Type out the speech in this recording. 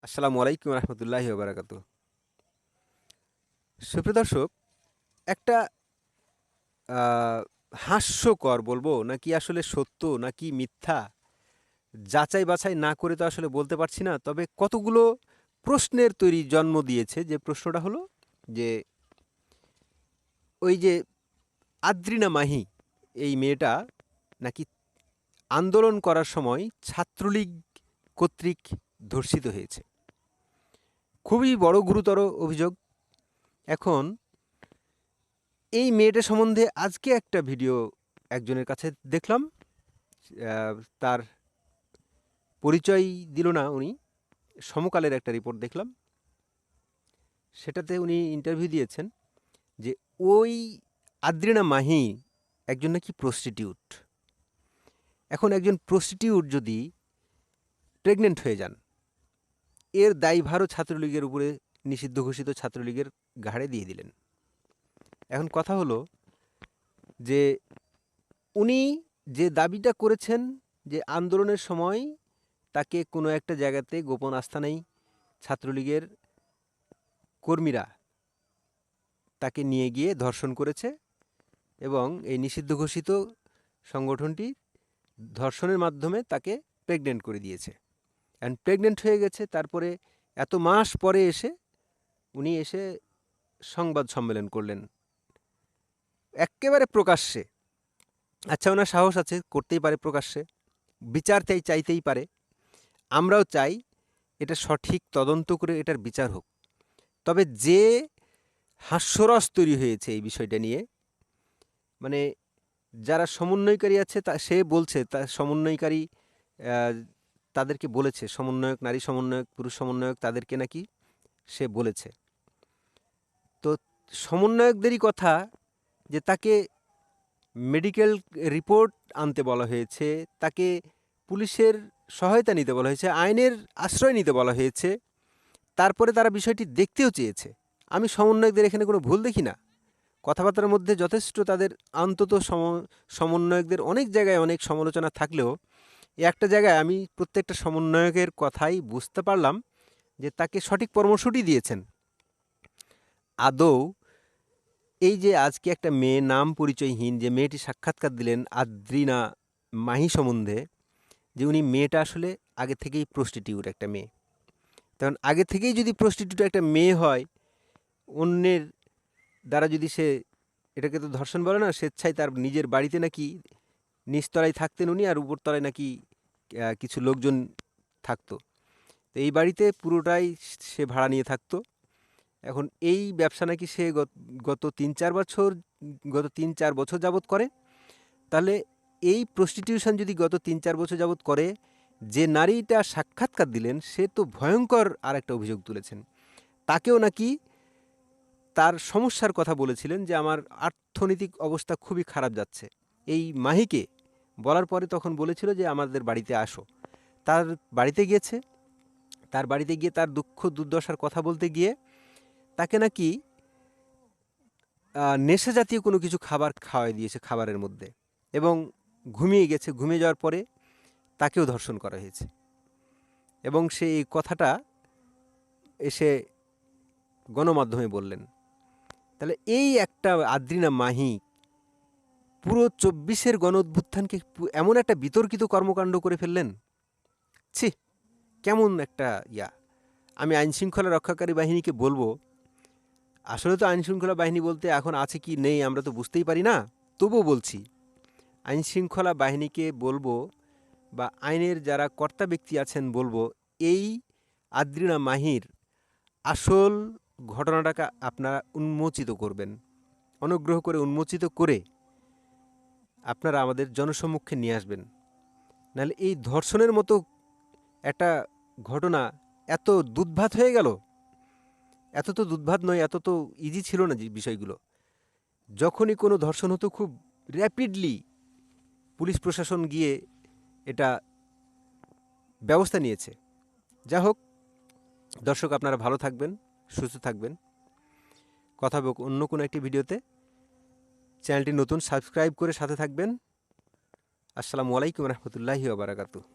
আসসালামু আলাইকুম রহমতুল্লাহি বারাকাতু। সুপ্রিয় দর্শক, একটা আহ, হাস্যকর বলবো নাকি আসলে সত্য নাকি মিথ্যা যাচাই বাছাই না করে তো আসলে বলতে পারছি না। তবে কতগুলো প্রশ্নের তৈরি জন্ম দিয়েছে। যে প্রশ্নটা হলো যে ওই যে আদ্রিনা মাহি, এই মেয়েটা নাকি আন্দোলন করার সময় ছাত্রলীগ কর্তৃক ধর্ষিত হয়েছে। খুবই বড় গুরুতর অভিযোগ। এখন এই মেয়েটা সম্বন্ধে আজকে একটা ভিডিও একজনের কাছে দেখলাম। তার পরিচয় দিল না উনি। সমকালের একটা রিপোর্ট দেখলাম, সেটাতে উনি ইন্টারভিউ দিয়েছেন যে ওই আদ্রিনা মাহি একজন নাকি প্রস্টিটিউট। এখন একজন প্রস্টিটিউট যদি প্রেগনেন্ট হয়ে যান, এর দায়ভারও ছাত্রলীগের উপরে, নিষিদ্ধ ঘোষিত ছাত্রলীগের ঘাড়ে দিয়ে দিলেন। এখন কথা হলো যে উনি যে দাবিটা করেছেন যে আন্দোলনের সময় তাকে কোনো একটা জায়গাতে গোপন আস্তানায় ছাত্রলীগের কর্মীরা তাকে নিয়ে গিয়ে ধর্ষণ করেছে এবং এই নিষিদ্ধ ঘোষিত সংগঠনটি ধর্ষণের মাধ্যমে তাকে প্রেগনেন্ট করে দিয়েছে। অ্যান্ড প্রেগনেন্ট হয়ে গেছে, তারপরে এত মাস পরে উনি এসে সংবাদ সম্মেলন করলেন এক্কেবারে প্রকাশ্যে। আচ্ছা, ওনার সাহস আছে, করতেই পারে প্রকাশ্যে, বিচার চাইতেই পারে। আমরাও চাই এটা সঠিক তদন্ত করে এটার বিচার হোক। তবে যে হাস্যরস তৈরি হয়েছে এই বিষয়টা নিয়ে, মানে যারা সমন্বয়কারী আছে সে বলছে তার সমন্বয়কারী তাদেরকে বলেছে, সমন্বয়ক, নারী সমন্বয়ক, পুরুষ সমন্বয়ক, তাদেরকে নাকি সে বলেছে। তো সমন্বয়কদেরই কথা যে তাকে মেডিকেল রিপোর্ট আনতে বলা হয়েছে, তাকে পুলিশের সহায়তা নিতে বলা হয়েছে, আইনের আশ্রয় নিতে বলা হয়েছে, তারপরে তারা বিষয়টি দেখতেও চেয়েছে। আমি সমন্বয়কদের এখানে কোনো ভুল দেখি না। কথাবার্তার মধ্যে যথেষ্ট তাদের অন্তত সমন্বয়কদের অনেক জায়গায় অনেক সমালোচনা থাকলেও একটা জায়গায় আমি প্রত্যেকটা সমন্বয়কের কথাই বুঝতে পারলাম যে তাকে সঠিক পরামর্শটি দিয়েছেন। আদৌ এই যে আজকে একটা মেয়ে, নাম পরিচয়হীন যে মেয়েটি সাক্ষাৎকার দিলেন আদ্রিনা মাহি সম্বন্ধে, যে উনি মেয়েটা আসলে আগে থেকেই প্রস্টিটিউট একটা মেয়ে। কারণ আগে থেকেই যদি প্রস্টিটিউট একটা মেয়ে হয়, অন্যের দ্বারা যদি সে, এটাকে তো ধর্ষণ বলে না, স্বেচ্ছায় তার নিজের বাড়িতে নাকি নিচতলায় থাকতেন উনি, আর উপরতলায় নাকি কিছু লোকজন থাকতো। তো এই বাড়িতে পুরোটাই সে ভাড়া নিয়ে থাকতো। এখন এই ব্যবসা নাকি সে গত 3-4 বছর যাবৎ করে। তাহলে এই প্রস্টিটিউশন যদি গত 3-4 বছর যাবৎ করে, যে নারীটা সাক্ষাৎকার দিলেন সে তো ভয়ঙ্কর আর একটা অভিযোগ তুলেছেন। তাকেও নাকি তার সমস্যার কথা বলেছিলেন যে আমার অর্থনৈতিক অবস্থা খুবই খারাপ যাচ্ছে। এই মাহিকে বলার পরে তখন বলেছিল যে আমাদের বাড়িতে আসো। তার বাড়িতে গিয়েছে, তার বাড়িতে গিয়ে তার দুঃখ দুর্দশার কথা বলতে গিয়ে তাকে নাকি নেশা জাতীয় কোনো কিছু খাবার খাওয়াই দিয়েছে খাবারের মধ্যে, এবং ঘুমিয়ে গেছে। ঘুমিয়ে যাওয়ার পরে তাকেও ধর্ষণ করা হয়েছে, এবং সে এই কথাটা এসে গণমাধ্যমে বললেন। তাহলে এই একটা আদ্রিনা মাহি পুরো 24-এর গণ অভ্যুত্থানকে এমন একটা বিতর্কিত কর্মকাণ্ড করে ফেললেন। ছি, কেমন একটা আমি আইনশৃঙ্খলা রক্ষাকারী বাহিনীকে বলবো, আসলে তো আইনশৃঙ্খলা বাহিনী বলতে এখন আছে কি নেই আমরা তো বুঝতেই পারি না। তবুও বলছি, আইনশৃঙ্খলা বাহিনীকে বলবো বা আইনের যারা কর্তা ব্যক্তি আছেন বলবো, এই আদ্রিনা মাহির আসল ঘটনাটাকে আপনারা উন্মোচিত করবেন। অনুগ্রহ করে উন্মোচিত করে আপনারা আমাদের জনসম্মুখে নিয়ে আসবেন। নাহলে এই ধর্ষণের মতো একটা ঘটনা এত দুধভাত হয়ে গেল। এত তো দুধভাত নয়, এত তো ইজি ছিল না যে বিষয়গুলো। যখনই কোনো ধর্ষণ হতো খুব র্যাপিডলি পুলিশ প্রশাসন গিয়ে এটা ব্যবস্থা নিয়েছে। যা হোক দর্শক, আপনারা ভালো থাকবেন, সুস্থ থাকবেন। কথা হবে অন্য কোনো একটি ভিডিওতে। চ্যানেলটি নতুন, সাবস্ক্রাইব করে সাথে থাকবেন। আসসালামু আলাইকুম রহমতুল্লাহি ওয়া বারাকাতুহু।